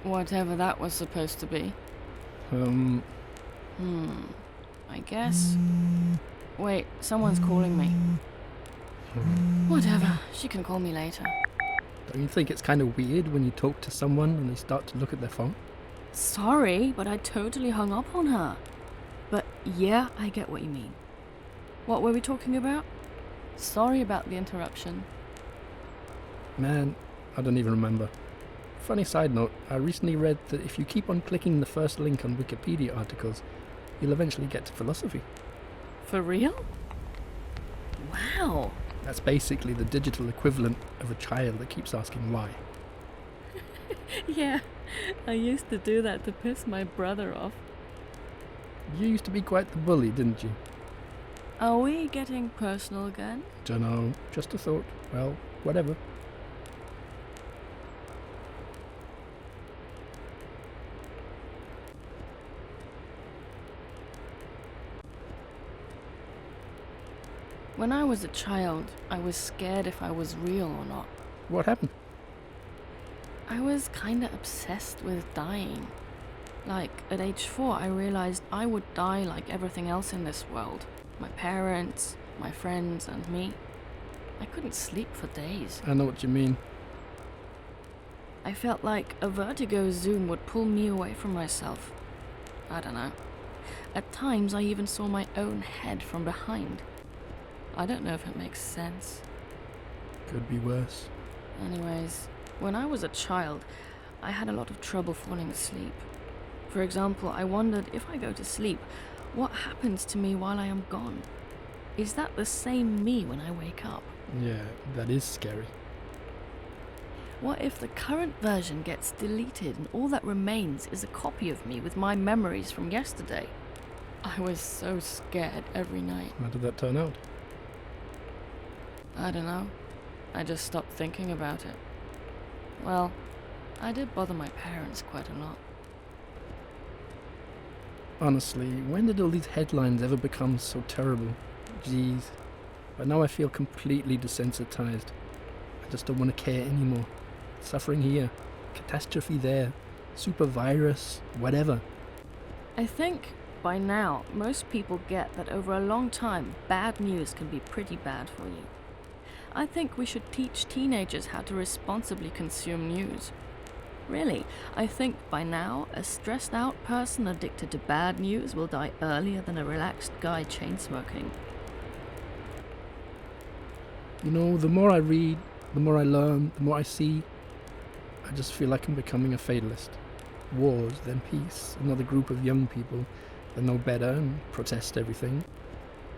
Whatever that was supposed to be. I guess... Wait, someone's calling me. Whatever, she can call me later. Don't you think it's kind of weird when you talk to someone and they start to look at their phone? Sorry, but I totally hung up on her. But yeah, I get what you mean. What were we talking about? Sorry about the interruption. Man, I don't even remember. Funny side note, I recently read that if you keep on clicking the first link on Wikipedia articles, you'll eventually get to philosophy. For real? Wow. That's basically the digital equivalent of a child that keeps asking why. Yeah, I used to do that to piss my brother off. You used to be quite the bully, didn't you? Are we getting personal again? Dunno, just a thought. Well, whatever. When I was a child, I was scared if I was real or not. What happened? I was kinda obsessed with dying. Like, at age 4, I realized I would die like everything else in this world. My parents, my friends, and me. I couldn't sleep for days. I know what you mean. I felt like a vertigo zoom would pull me away from myself. I don't know. At times, I even saw my own head from behind. I don't know if it makes sense. Could be worse. Anyways, when I was a child, I had a lot of trouble falling asleep. For example, I wondered if I go to sleep, what happens to me while I am gone? Is that the same me when I wake up? Yeah, that is scary. What if the current version gets deleted and all that remains is a copy of me with my memories from yesterday? I was so scared every night. How did that turn out? I don't know. I just stopped thinking about it. Well, I did bother my parents quite a lot. Honestly, when did all these headlines ever become so terrible? Jeez. But now I feel completely desensitized. I just don't want to care anymore. Suffering here, catastrophe there, super virus, whatever. I think by now most people get that over a long time bad news can be pretty bad for you. I think we should teach teenagers how to responsibly consume news. Really, I think by now a stressed out person addicted to bad news will die earlier than a relaxed guy chain smoking. You know, the more I read, the more I learn, the more I see, I just feel like I'm becoming a fatalist. Wars, then peace, another group of young people that know better and protest everything.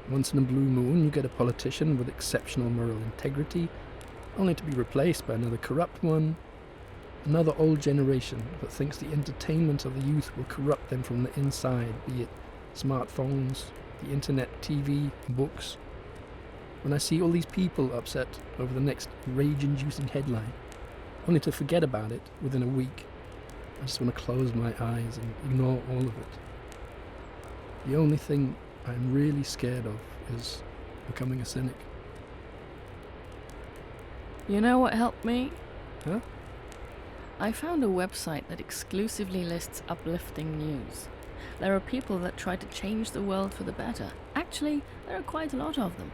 Once in a blue moon, you get a politician with exceptional moral integrity, only to be replaced by another corrupt one. Another old generation that thinks the entertainment of the youth will corrupt them from the inside, be it smartphones, the internet, TV, books. When I see all these people upset over the next rage-inducing headline, only to forget about it within a week, I just want to close my eyes and ignore all of it. The only thing I'm really scared of is becoming a cynic. You know what helped me? Huh? I found a website that exclusively lists uplifting news. There are people that try to change the world for the better. Actually, there are quite a lot of them.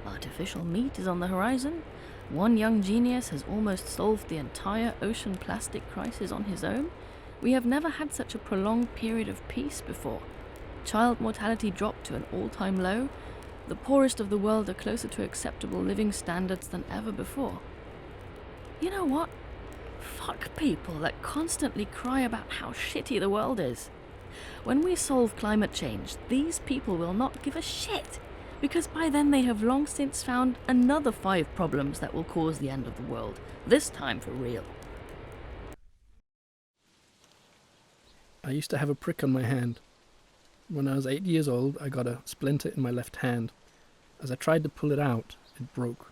Artificial meat is on the horizon. One young genius has almost solved the entire ocean plastic crisis on his own. We have never had such a prolonged period of peace before. Child mortality dropped to an all-time low. The poorest of the world are closer to acceptable living standards than ever before. You know what? Fuck people that constantly cry about how shitty the world is. When we solve climate change, these people will not give a shit, because by then they have long since found another 5 problems that will cause the end of the world, this time for real. I used to have a prick on my hand. When I was 8 years old, I got a splinter in my left hand. As I tried to pull it out, it broke.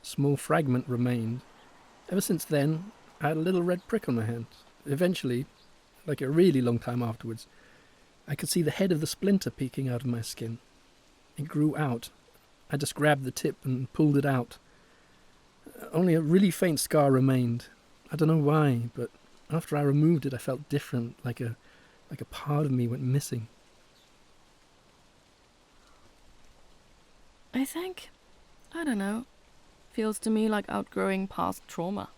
A small fragment remained. Ever since then, I had a little red prick on my hand. Eventually, like a really long time afterwards, I could see the head of the splinter peeking out of my skin. It grew out. I just grabbed the tip and pulled it out. Only a really faint scar remained. I don't know why, but After I removed it, I felt different, like a part of me went missing. I think, I don't know, feels to me like outgrowing past trauma.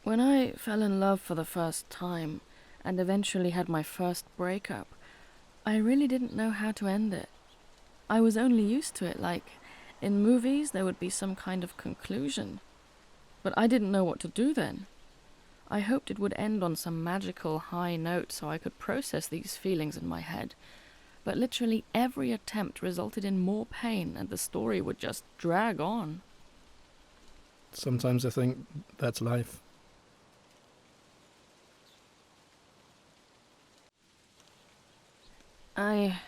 When I fell in love for the first time and eventually had my first breakup, I really didn't know how to end it. I was only used to it, like in movies there would be some kind of conclusion. But I didn't know what to do then. I hoped it would end on some magical high note so I could process these feelings in my head. But literally every attempt resulted in more pain and the story would just drag on. Sometimes I think that's life. I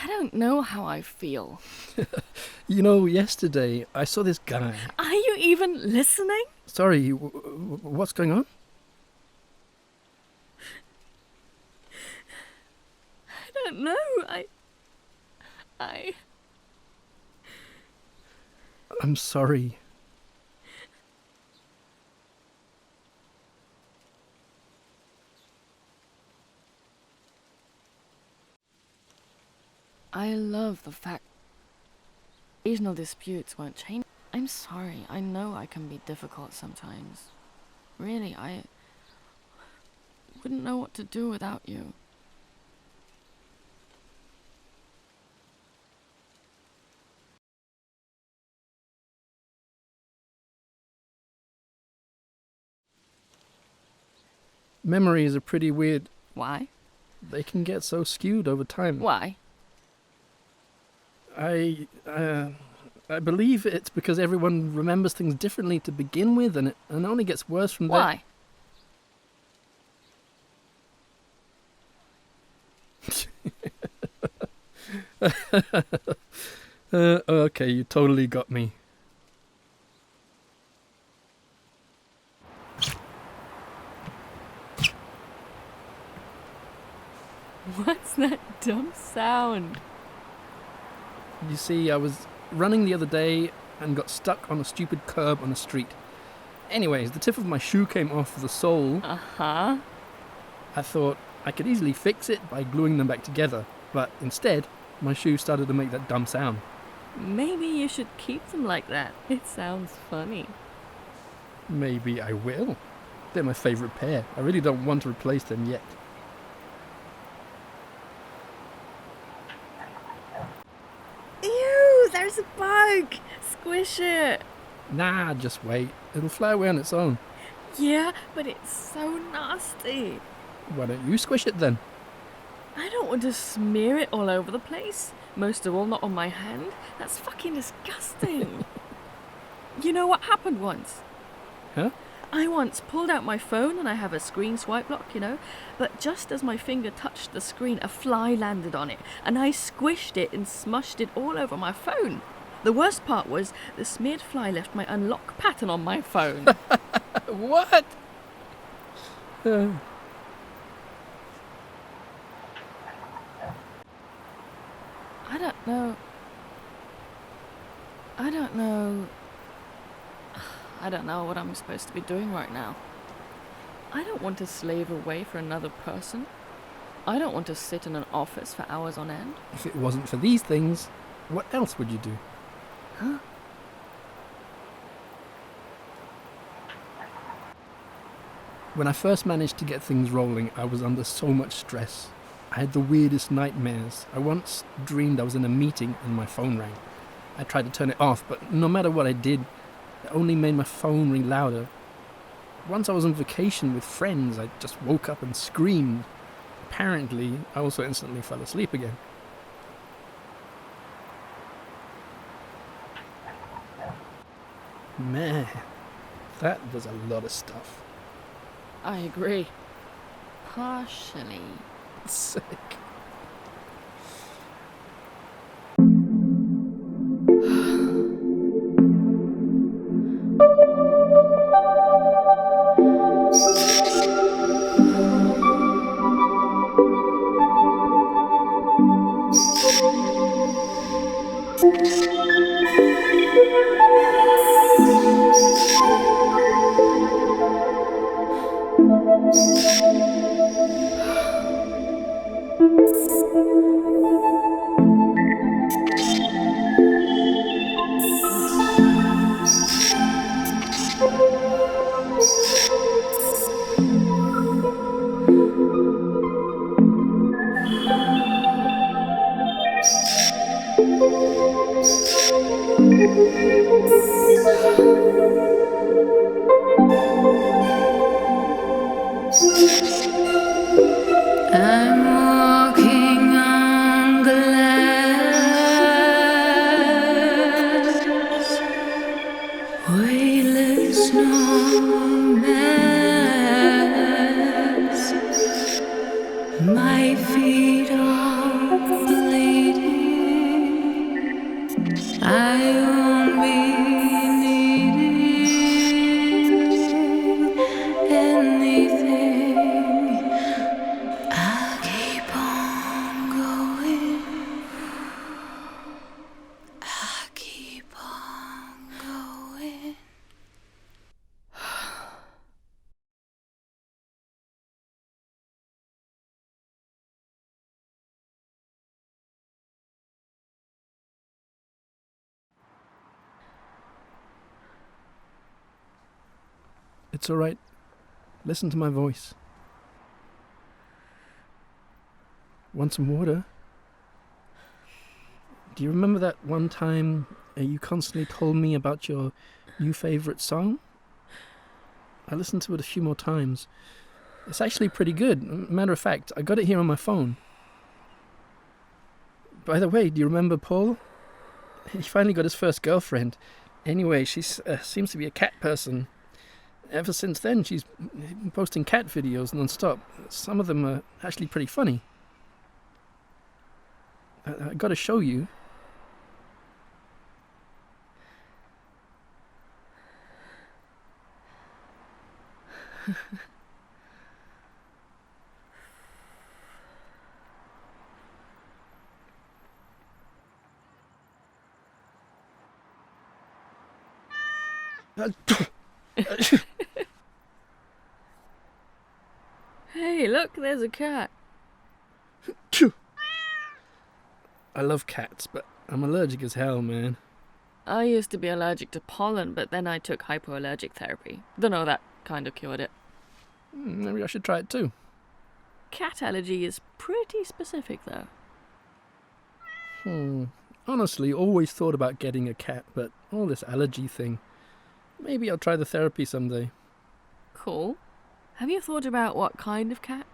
don't know how I feel. You know, yesterday I saw this guy. Are you even listening? Sorry, what's going on? I don't know. I'm sorry. I love the fact occasional disputes won't change. I'm sorry. I know I can be difficult sometimes. Really, I wouldn't know what to do without you. Memories are pretty weird. Why? They can get so skewed over time. Why? I believe it's because everyone remembers things differently to begin with, and it only gets worse from there. Why? Okay, you totally got me. What's that dumb sound? You see, I was running the other day and got stuck on a stupid curb on a street. Anyways, the tip of my shoe came off the sole. Uh-huh. I thought I could easily fix it by gluing them back together, but instead, my shoe started to make that dumb sound. Maybe you should keep them like that. It sounds funny. Maybe I will. They're my favourite pair. I really don't want to replace them yet. Ew, there's a bug! Squish it! Nah, just wait. It'll fly away on its own. Yeah, but it's so nasty. Why don't you squish it then? I don't want to smear it all over the place. Most of all, not on my hand. That's fucking disgusting. You know what happened once? Huh? I once pulled out my phone and I have a screen swipe lock, you know, but just as my finger touched the screen, a fly landed on it and I squished it and smushed it all over my phone. The worst part was the smeared fly left my unlock pattern on my phone. What? I don't know. I don't know what I'm supposed to be doing right now. I don't want to slave away for another person. I don't want to sit in an office for hours on end. If it wasn't for these things, what else would you do? Huh? When I first managed to get things rolling, I was under so much stress. I had the weirdest nightmares. I once dreamed I was in a meeting and my phone rang. I tried to turn it off, but no matter what I did, it only made my phone ring louder. Once I was on vacation with friends, I just woke up and screamed. Apparently, I also instantly fell asleep again. Man, that was a lot of stuff. I agree. Partially. Sick. I'm walking on glass, weightless nomads. My feet are bleeding. I won't be needing anything. I'll keep on going. I'll keep on going. It's alright. Listen to my voice. Want some water? Do you remember that one time you constantly told me about your new favourite song? I listened to it a few more times. It's actually pretty good. Matter of fact, I got it here on my phone. By the way, do you remember Paul? He finally got his first girlfriend. Anyway, she seems to be a cat person. Ever since then, she's been posting cat videos non-stop. Some of them are actually pretty funny. I gotta show you. Hey, look, there's a cat. I love cats, but I'm allergic as hell, man. I used to be allergic to pollen, but then I took hypoallergic therapy. Dunno, that kind of cured it. Maybe I should try it too. Cat allergy is pretty specific, though. Honestly, always thought about getting a cat, but all this allergy thing. Maybe I'll try the therapy someday. Cool. Have you thought about what kind of cat?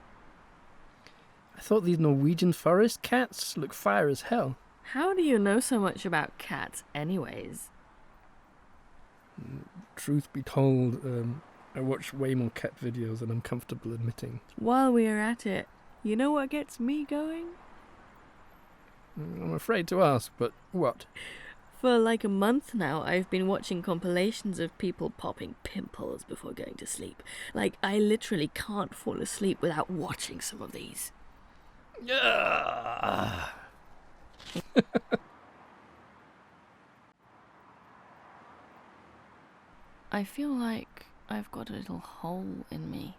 I thought these Norwegian forest cats look fire as hell. How do you know so much about cats, anyways? Truth be told, I watch way more cat videos than I'm comfortable admitting. While we're at it, you know what gets me going? I'm afraid to ask, but what? For like a month now, I've been watching compilations of people popping pimples before going to sleep. Like, I literally can't fall asleep without watching some of these. I feel like I've got a little hole in me,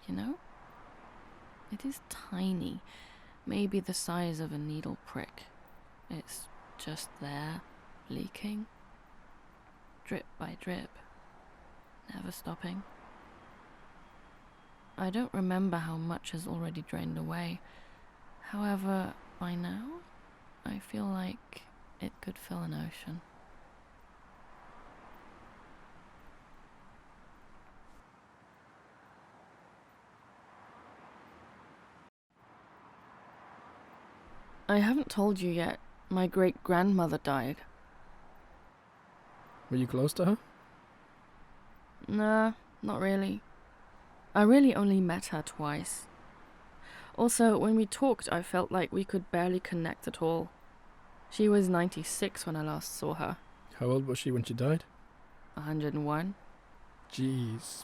you know? It is tiny, maybe the size of a needle prick. It's just there, leaking, drip by drip, never stopping. I don't remember how much has already drained away. However, by now, I feel like it could fill an ocean. I haven't told you yet, my great-grandmother died. Were you close to her? Nah, not really. I really only met her twice. Also, when we talked, I felt like we could barely connect at all. She was 96 when I last saw her. How old was she when she died? 101. Jeez.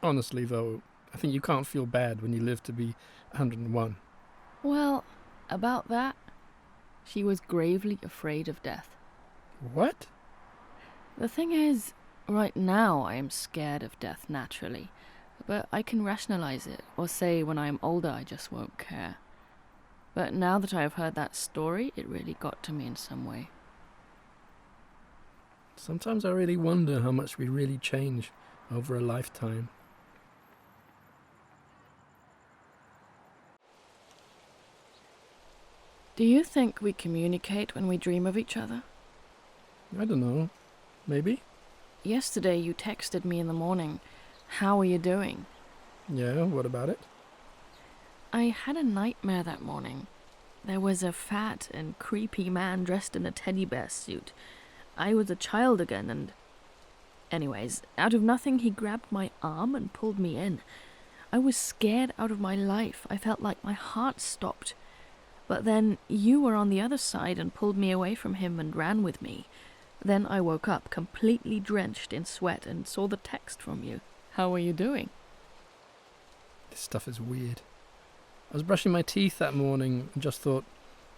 Honestly, though, I think you can't feel bad when you live to be 101. Well, about that, She was gravely afraid of death. What? The thing is, right now I am scared of death naturally, but I can rationalize it, or say when I am older I just won't care. But now that I have heard that story, it really got to me in some way. Sometimes I really wonder how much we really change over a lifetime. Do you think we communicate when we dream of each other? I don't know. Maybe? Yesterday you texted me in the morning. How are you doing? Yeah, what about it? I had a nightmare that morning. There was a fat and creepy man dressed in a teddy bear suit. I was a child again and... Anyways, out of nothing he grabbed my arm and pulled me in. I was scared out of my life. I felt like my heart stopped. But then you were on the other side and pulled me away from him and ran with me. Then I woke up completely drenched in sweat and saw the text from you. How are you doing? This stuff is weird. I was brushing my teeth that morning and just thought,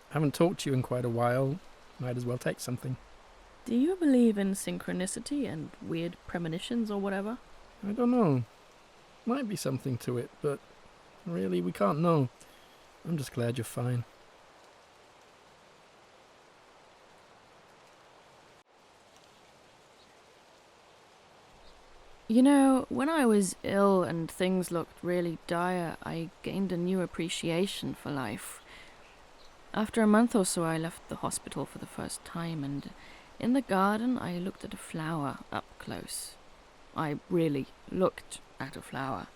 I haven't talked to you in quite a while. Might as well text something. Do you believe in synchronicity and weird premonitions or whatever? I don't know. Might be something to it, but really we can't know. I'm just glad you're fine. You know, when I was ill and things looked really dire, I gained a new appreciation for life. After a month or so, I left the hospital for the first time, and in the garden, I looked at a flower up close. I really looked at a flower.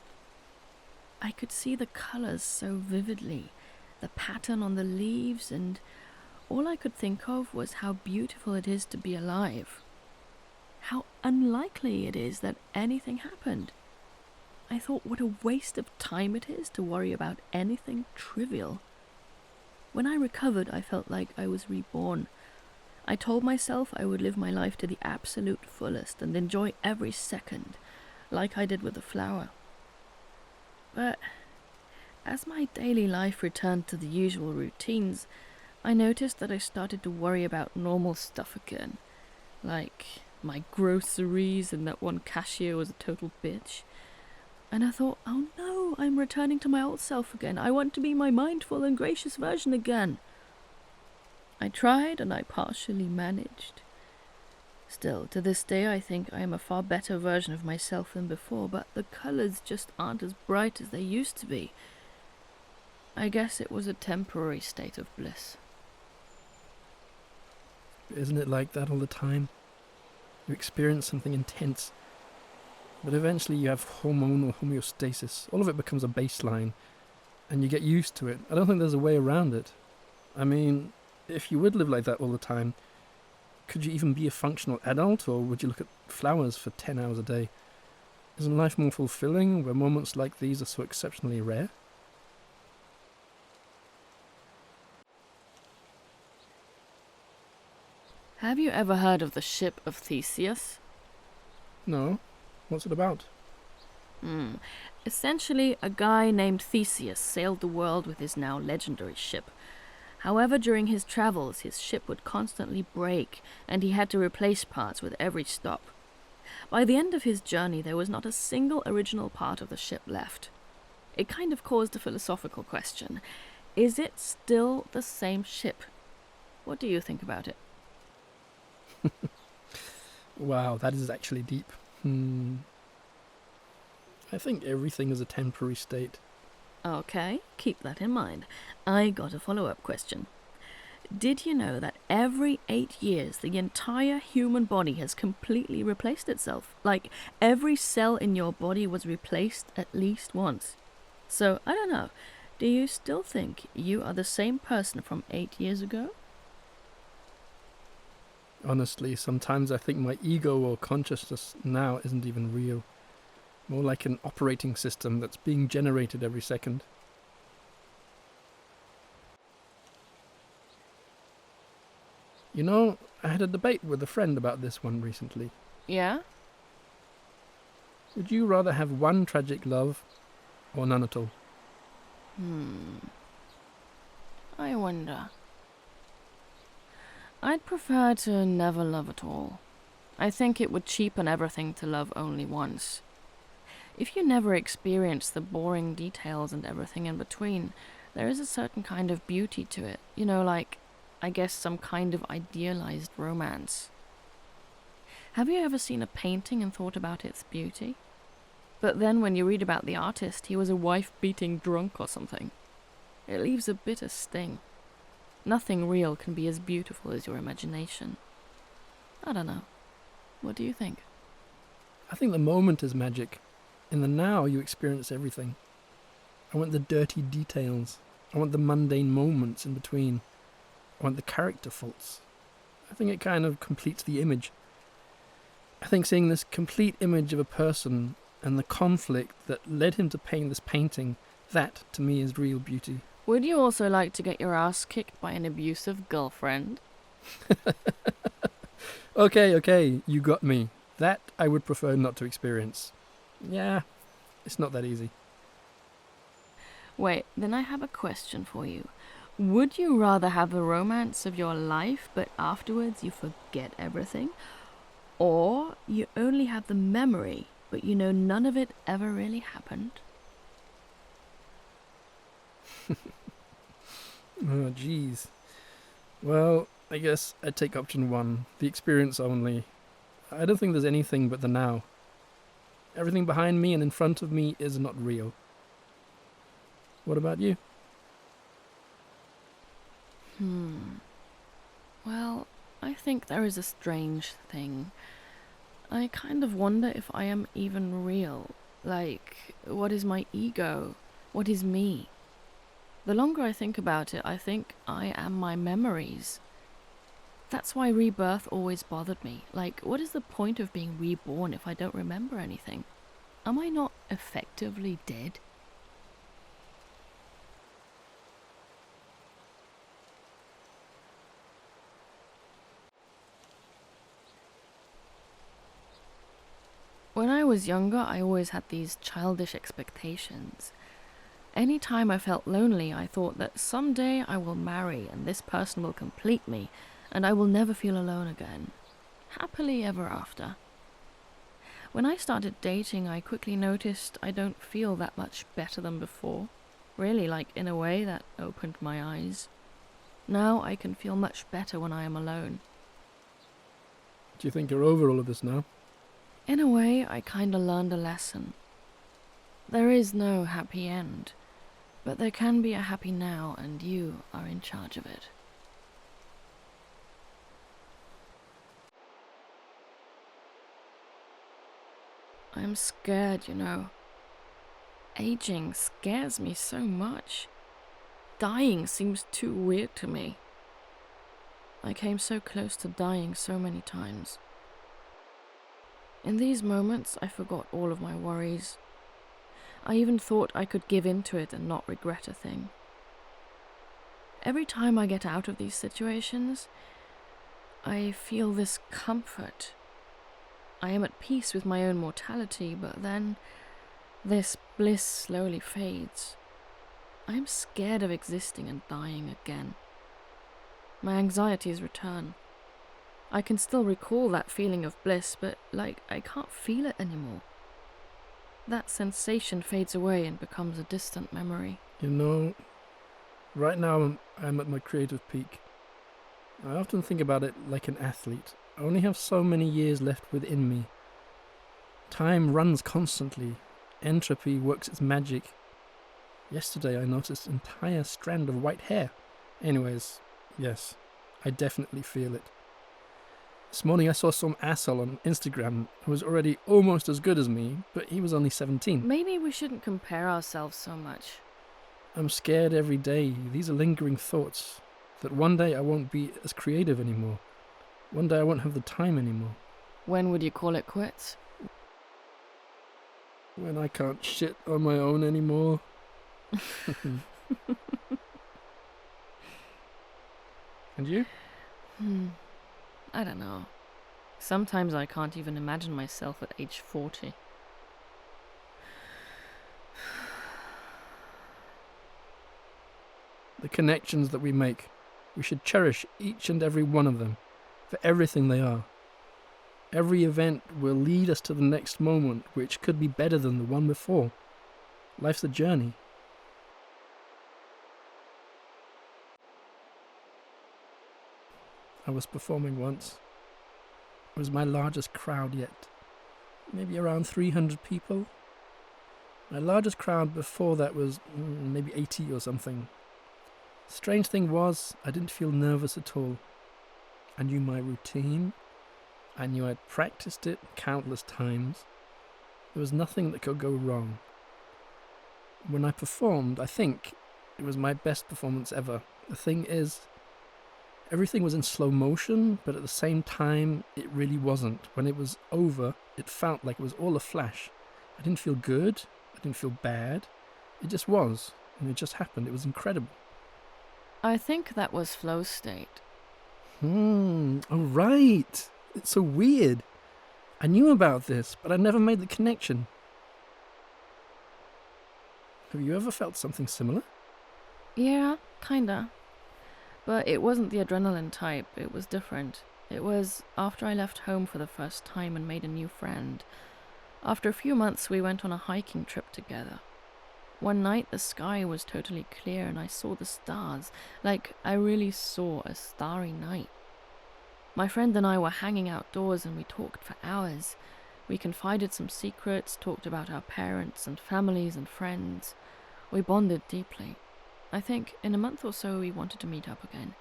I could see the colors so vividly, the pattern on the leaves, and all I could think of was how beautiful it is to be alive. How unlikely it is that anything happened. I thought what a waste of time it is to worry about anything trivial. When I recovered, I felt like I was reborn. I told myself I would live my life to the absolute fullest and enjoy every second, like I did with the flower. But as my daily life returned to the usual routines, I noticed that I started to worry about normal stuff again, like my groceries and that one cashier was a total bitch. And I thought, oh no, I'm returning to my old self again. I want to be my mindful and gracious version again. I tried and I partially managed. Still, to this day I think I am a far better version of myself than before, but the colours just aren't as bright as they used to be. I guess it was a temporary state of bliss. Isn't it like that all the time? You experience something intense, but eventually you have hormonal homeostasis. All of it becomes a baseline, and you get used to it. I don't think there's a way around it. I mean, if you would live like that all the time, could you even be a functional adult, or would you look at flowers for 10 hours a day? Isn't life more fulfilling where moments like these are so exceptionally rare? Have you ever heard of the ship of Theseus? No. What's it about? Essentially, a guy named Theseus sailed the world with his now legendary ship. However, during his travels, his ship would constantly break, and he had to replace parts with every stop. By the end of his journey, there was not a single original part of the ship left. It kind of caused a philosophical question. Is it still the same ship? What do you think about it? Wow, that is actually deep. I think everything is a temporary state. Okay, keep that in mind. I got a follow-up question. Did you know that every 8 years the entire human body has completely replaced itself? Like, every cell in your body was replaced at least once. So, I don't know, do you still think you are the same person from 8 years ago? Honestly, sometimes I think my ego or consciousness now isn't even real. More like an operating system that's being generated every second. You know, I had a debate with a friend about this one recently. Yeah? Would you rather have one tragic love or none at all? I wonder. I'd prefer to never love at all. I think it would cheapen everything to love only once. If you never experience the boring details and everything in between, there is a certain kind of beauty to it. You know, like, I guess some kind of idealized romance. Have you ever seen a painting and thought about its beauty? But then when you read about the artist, he was a wife-beating drunk or something. It leaves a bitter sting. Nothing real can be as beautiful as your imagination. I don't know. What do you think? I think the moment is magic. In the now, you experience everything. I want the dirty details. I want the mundane moments in between. I want the character faults. I think it kind of completes the image. I think seeing this complete image of a person and the conflict that led him to paint this painting, that, to me, is real beauty. Would you also like to get your ass kicked by an abusive girlfriend? Okay, you got me. That I would prefer not to experience. Yeah, it's not that easy. Wait, then I have a question for you. Would you rather have the romance of your life, but afterwards you forget everything? Or you only have the memory, but you know none of it ever really happened? Oh, jeez. Well, I guess I'd take option one, the experience only. I don't think there's anything but the now. Everything behind me and in front of me is not real. What about you? Well, I think there is a strange thing. I kind of wonder if I am even real. Like, what is my ego? What is me? The longer I think about it, I think I am my memories. That's why rebirth always bothered me. Like, what is the point of being reborn if I don't remember anything? Am I not effectively dead? When I was younger, I always had these childish expectations. Any time I felt lonely, I thought that someday I will marry and this person will complete me and I will never feel alone again. Happily ever after. When I started dating, I quickly noticed I don't feel that much better than before. Really, like, in a way that opened my eyes. Now I can feel much better when I am alone. Do you think you're over all of this now? In a way, I kinda learned a lesson. There is no happy end, but there can be a happy now, and you are in charge of it. I'm scared, you know. Aging scares me so much. Dying seems too weird to me. I came so close to dying so many times. In these moments, I forgot all of my worries. I even thought I could give in to it and not regret a thing. Every time I get out of these situations, I feel this comfort. I am at peace with my own mortality, but then this bliss slowly fades. I am scared of existing and dying again. My anxieties return. I can still recall that feeling of bliss, but, like, I can't feel it anymore. That sensation fades away and becomes a distant memory. You know, right now I'm at my creative peak. I often think about it like an athlete. I only have so many years left within me. Time runs constantly. Entropy works its magic. Yesterday I noticed an entire strand of white hair. Anyways, yes, I definitely feel it. This morning I saw some asshole on Instagram who was already almost as good as me, but he was only 17. Maybe we shouldn't compare ourselves so much. I'm scared every day. These are lingering thoughts. That one day I won't be as creative anymore. One day I won't have the time anymore. When would you call it quits? When I can't shit on my own anymore. And you? I don't know. Sometimes I can't even imagine myself at age 40. The connections that we make. We should cherish each and every one of them for everything they are. Every event will lead us to the next moment, which could be better than the one before. Life's a journey. I was performing once. It was my largest crowd yet. Maybe around 300 people. My largest crowd before that was maybe 80 or something. Strange thing was, I didn't feel nervous at all. I knew my routine. I knew I'd practiced it countless times. There was nothing that could go wrong. When I performed, I think it was my best performance ever. The thing is, everything was in slow motion, but at the same time, it really wasn't. When it was over, it felt like it was all a flash. I didn't feel good. I didn't feel bad. It just was, and it just happened. It was incredible. I think that was flow state. Oh, right. It's so weird. I knew about this, but I never made the connection. Have you ever felt something similar? Yeah, kinda. But it wasn't the adrenaline type, it was different. It was after I left home for the first time and made a new friend. After a few months, we went on a hiking trip together. One night, the sky was totally clear and I saw the stars, like I really saw a starry night. My friend and I were hanging outdoors and we talked for hours. We confided some secrets, talked about our parents and families and friends. We bonded deeply. I think in a month or so we wanted to meet up again.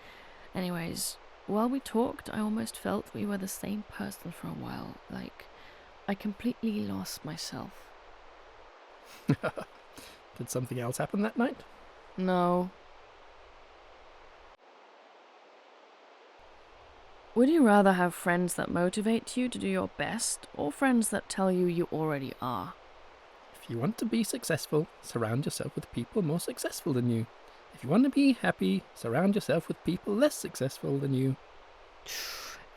Anyways, while we talked, I almost felt we were the same person for a while. Like, I completely lost myself. Did something else happen that night? No. Would you rather have friends that motivate you to do your best, or friends that tell you you already are? If you want to be successful, surround yourself with people more successful than you. If you want to be happy, surround yourself with people less successful than you.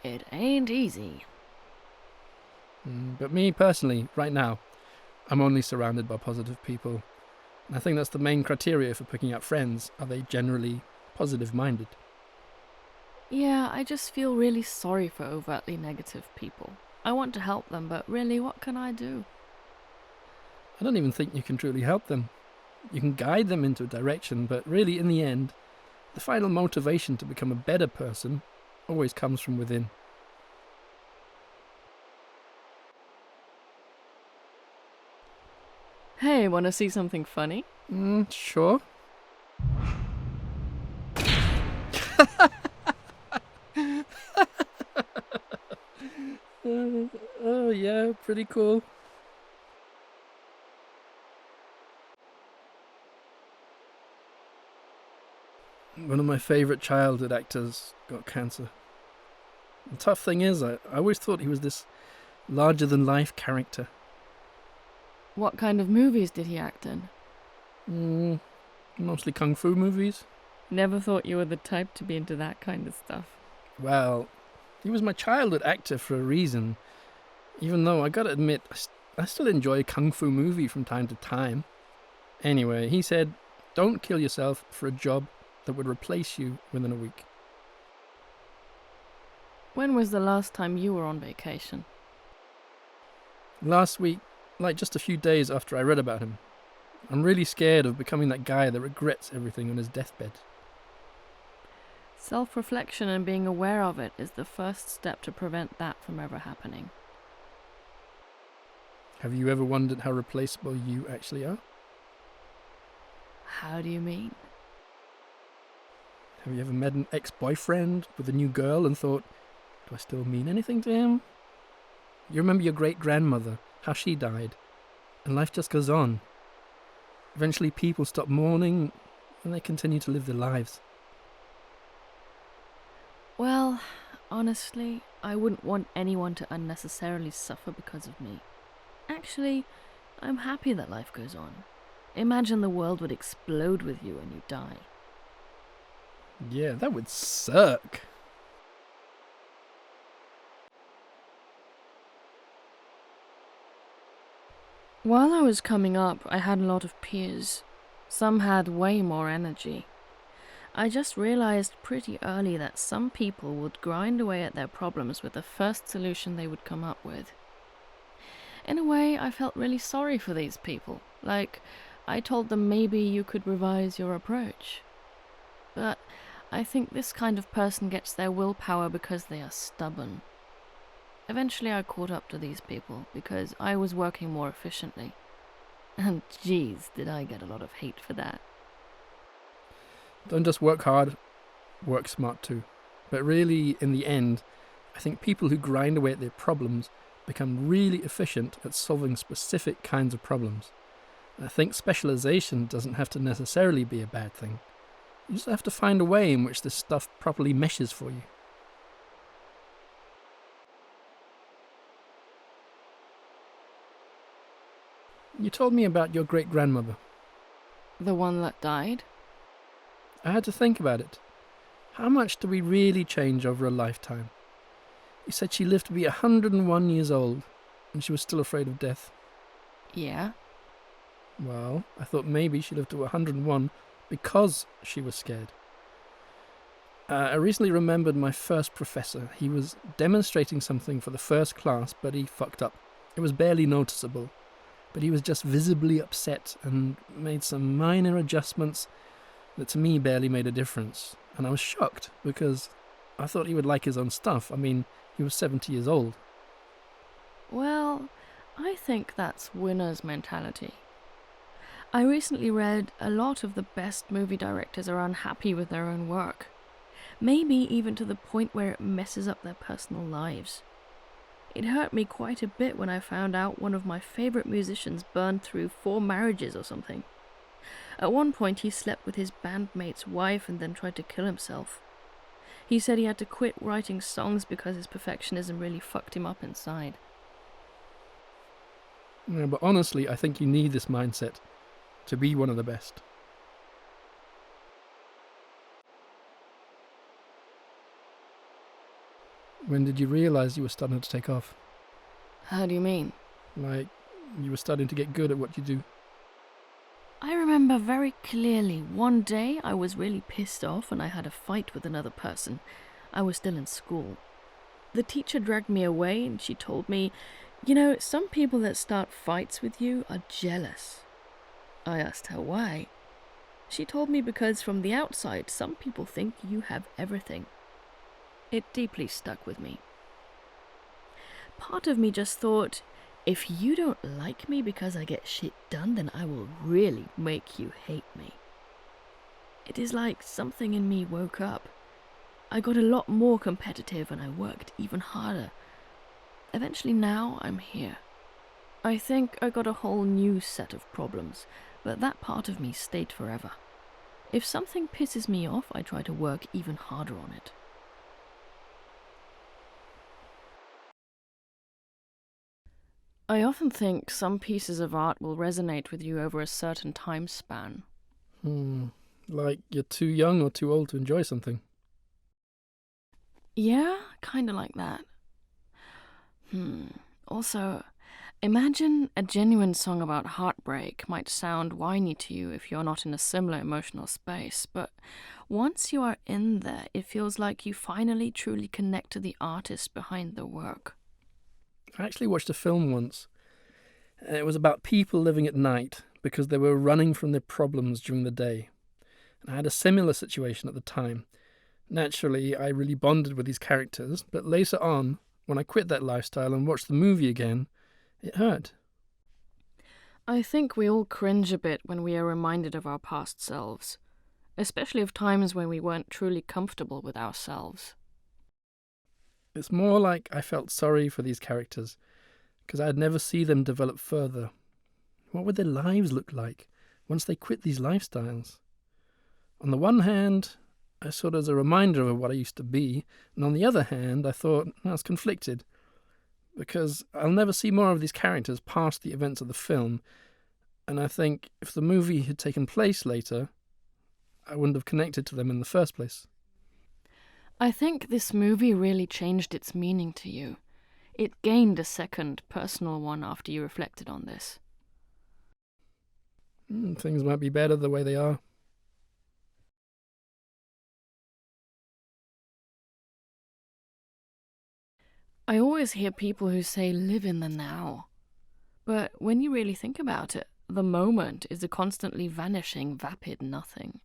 It ain't easy. But me personally, right now, I'm only surrounded by positive people. And I think that's the main criteria for picking out friends. Are they generally positive-minded? Yeah, I just feel really sorry for overtly negative people. I want to help them, but really, what can I do? I don't even think you can truly help them. You can guide them into a direction, but really, in the end, the final motivation to become a better person always comes from within. Hey, wanna see something funny? Sure. Oh yeah, pretty cool. One of my favourite childhood actors got cancer. The tough thing is, I always thought he was this larger-than-life character. What kind of movies did he act in? Mostly kung fu movies. Never thought you were the type to be into that kind of stuff. Well, he was my childhood actor for a reason. Even though, I gotta admit, I still enjoy a kung fu movie from time to time. Anyway, he said, don't kill yourself for a job that would replace you within a week. When was the last time you were on vacation? Last week, like just a few days after I read about him. I'm really scared of becoming that guy that regrets everything on his deathbed. Self-reflection and being aware of it is the first step to prevent that from ever happening. Have you ever wondered how replaceable you actually are? How do you mean? Have you ever met an ex-boyfriend with a new girl and thought, do I still mean anything to him? You remember your great-grandmother, how she died, and life just goes on. Eventually people stop mourning and they continue to live their lives. Well, honestly, I wouldn't want anyone to unnecessarily suffer because of me. Actually, I'm happy that life goes on. Imagine the world would explode with you when you die. Yeah, that would suck. While I was coming up, I had a lot of peers. Some had way more energy. I just realized pretty early that some people would grind away at their problems with the first solution they would come up with. In a way, I felt really sorry for these people. Like, I told them maybe you could revise your approach. But I think this kind of person gets their willpower because they are stubborn. Eventually I caught up to these people because I was working more efficiently. And geez, did I get a lot of hate for that. Don't just work hard, work smart too. But really, in the end, I think people who grind away at their problems become really efficient at solving specific kinds of problems. And I think specialization doesn't have to necessarily be a bad thing. You just have to find a way in which this stuff properly meshes for you. You told me about your great-grandmother. The one that died? I had to think about it. How much do we really change over a lifetime? You said she lived to be 101 years old, and she was still afraid of death. Yeah. Well, I thought maybe she lived to 101 because she was scared. I recently remembered my first professor. He was demonstrating something for the first class, but he fucked up. It was barely noticeable, but he was just visibly upset and made some minor adjustments that to me barely made a difference. And I was shocked because I thought he would like his own stuff. I mean, he was 70 years old. Well, I think that's winner's mentality. I recently read a lot of the best movie directors are unhappy with their own work. Maybe even to the point where it messes up their personal lives. It hurt me quite a bit when I found out one of my favourite musicians burned through 4 marriages or something. At one point he slept with his bandmate's wife and then tried to kill himself. He said he had to quit writing songs because his perfectionism really fucked him up inside. Yeah, but honestly, I think you need this mindset to be one of the best. When did you realise you were starting to take off? How do you mean? Like, you were starting to get good at what you do? I remember very clearly one day I was really pissed off and I had a fight with another person. I was still in school. The teacher dragged me away and she told me, you know, some people that start fights with you are jealous. I asked her why. She told me because from the outside some people think you have everything. It deeply stuck with me. Part of me just thought, if you don't like me because I get shit done, then I will really make you hate me. It is like something in me woke up. I got a lot more competitive and I worked even harder. Eventually now I'm here. I think I got a whole new set of problems, but that part of me stayed forever. If something pisses me off, I try to work even harder on it. I often think some pieces of art will resonate with you over a certain time span. Like you're too young or too old to enjoy something. Yeah, kinda like that. Also, imagine a genuine song about heartbreak might sound whiny to you if you're not in a similar emotional space, but once you are in there, it feels like you finally truly connect to the artist behind the work. I actually watched a film once. It was about people living at night because they were running from their problems during the day. And I had a similar situation at the time. Naturally, I really bonded with these characters, but later on, when I quit that lifestyle and watched the movie again, it hurt. I think we all cringe a bit when we are reminded of our past selves, especially of times when we weren't truly comfortable with ourselves. It's more like I felt sorry for these characters, because I'd never see them develop further. What would their lives look like once they quit these lifestyles? On the one hand, I saw it as a reminder of what I used to be, and on the other hand, I thought I was conflicted, because I'll never see more of these characters past the events of the film, and I think if the movie had taken place later, I wouldn't have connected to them in the first place. I think this movie really changed its meaning to you. It gained a second, personal one after you reflected on this. Things might be better the way they are. I always hear people who say live in the now. But when you really think about it, the moment is a constantly vanishing, vapid nothing.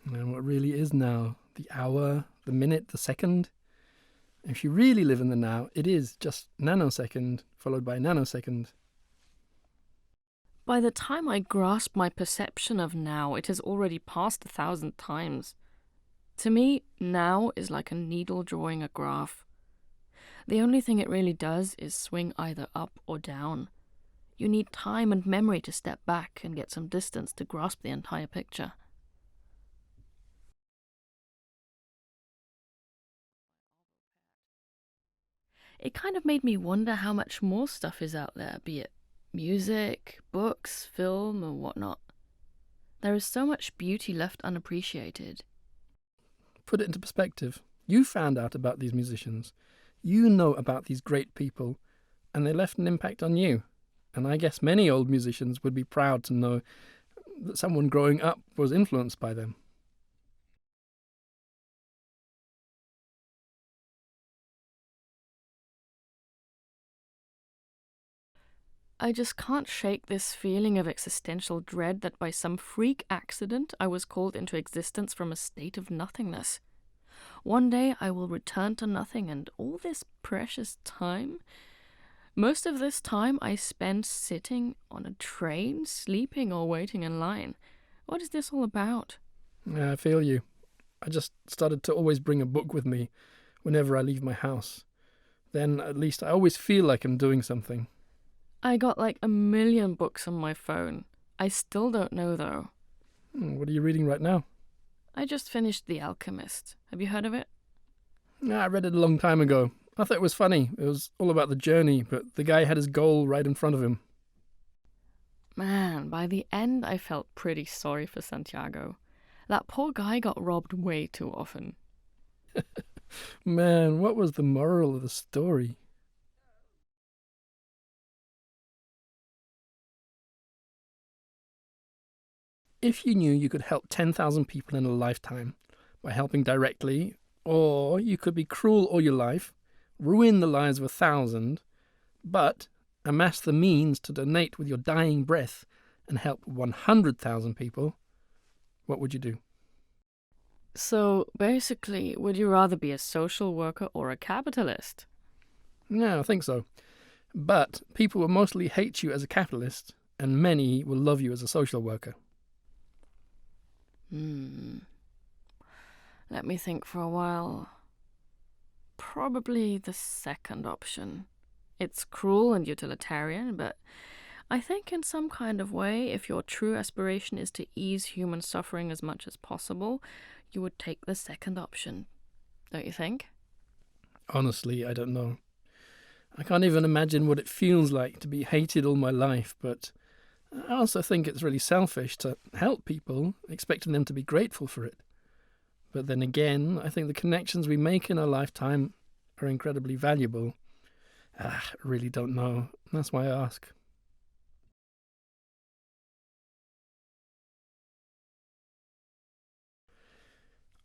And what really is now, the hour, the minute, the second. If you really live in the now, it is just nanosecond followed by nanosecond. By the time I grasp my perception of now, it has already passed 1,000 times. To me, now is like a needle drawing a graph. The only thing it really does is swing either up or down. You need time and memory to step back and get some distance to grasp the entire picture. It kind of made me wonder how much more stuff is out there, be it music, books, film, or whatnot. There is so much beauty left unappreciated. Put it into perspective. You found out about these musicians. You know about these great people, and they left an impact on you. And I guess many old musicians would be proud to know that someone growing up was influenced by them. I just can't shake this feeling of existential dread that by some freak accident I was called into existence from a state of nothingness. One day I will return to nothing, and all this precious time, most of this time I spend sitting on a train, sleeping or waiting in line. What is this all about? Yeah, I feel you. I just started to always bring a book with me whenever I leave my house. Then at least I always feel like I'm doing something. I got like 1,000,000 books on my phone. I still don't know though. What are you reading right now? I just finished The Alchemist. Have you heard of it? I read it a long time ago. I thought it was funny. It was all about the journey, but the guy had his goal right in front of him. Man, by the end I felt pretty sorry for Santiago. That poor guy got robbed way too often. Man, what was the moral of the story? If you knew you could help 10,000 people in a lifetime by helping directly, or you could be cruel all your life, ruin the lives of 1,000, but amass the means to donate with your dying breath and help 100,000 people, what would you do? So, basically, would you rather be a social worker or a capitalist? No, I think so. But people will mostly hate you as a capitalist, and many will love you as a social worker. Let me think for a while. Probably the second option. It's cruel and utilitarian, but I think in some kind of way, if your true aspiration is to ease human suffering as much as possible, you would take the second option. Don't you think? Honestly, I don't know. I can't even imagine what it feels like to be hated all my life, but I also think it's really selfish to help people, expecting them to be grateful for it. But then again, I think the connections we make in our lifetime are incredibly valuable. I really don't know. That's why I ask.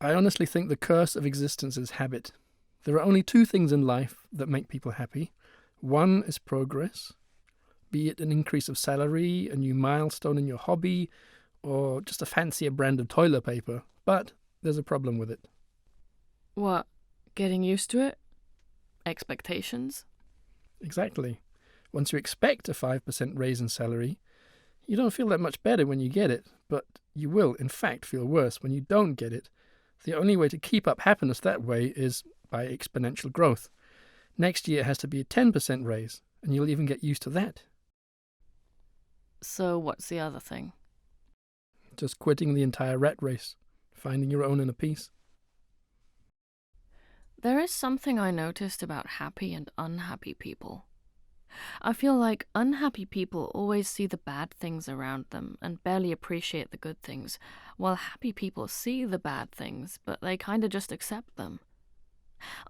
I honestly think the curse of existence is habit. There are only two things in life that make people happy. One is progress, be it an increase of salary, a new milestone in your hobby, or just a fancier brand of toilet paper. But there's a problem with it. What? Getting used to it? Expectations? Exactly. Once you expect a 5% raise in salary, you don't feel that much better when you get it, but you will, in fact, feel worse when you don't get it. The only way to keep up happiness that way is by exponential growth. Next year has to be a 10% raise, and you'll even get used to that. So what's the other thing? Just quitting the entire rat race, finding your own inner peace. There is something I noticed about happy and unhappy people. I feel like unhappy people always see the bad things around them and barely appreciate the good things, while happy people see the bad things, but they kinda just accept them.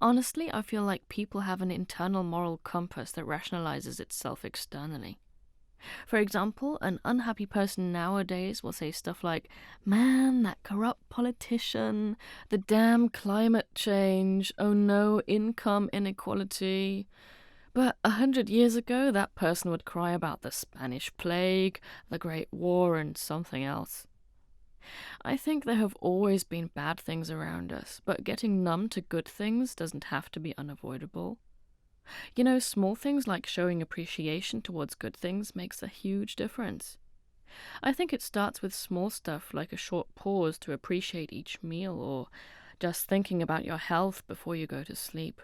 Honestly, I feel like people have an internal moral compass that rationalizes itself externally. For example, an unhappy person nowadays will say stuff like, "Man, that corrupt politician, the damn climate change, oh no, income inequality." But 100 years ago, that person would cry about the Spanish plague, the Great War, and something else. I think there have always been bad things around us, but getting numb to good things doesn't have to be unavoidable. You know, small things like showing appreciation towards good things makes a huge difference. I think it starts with small stuff like a short pause to appreciate each meal or just thinking about your health before you go to sleep.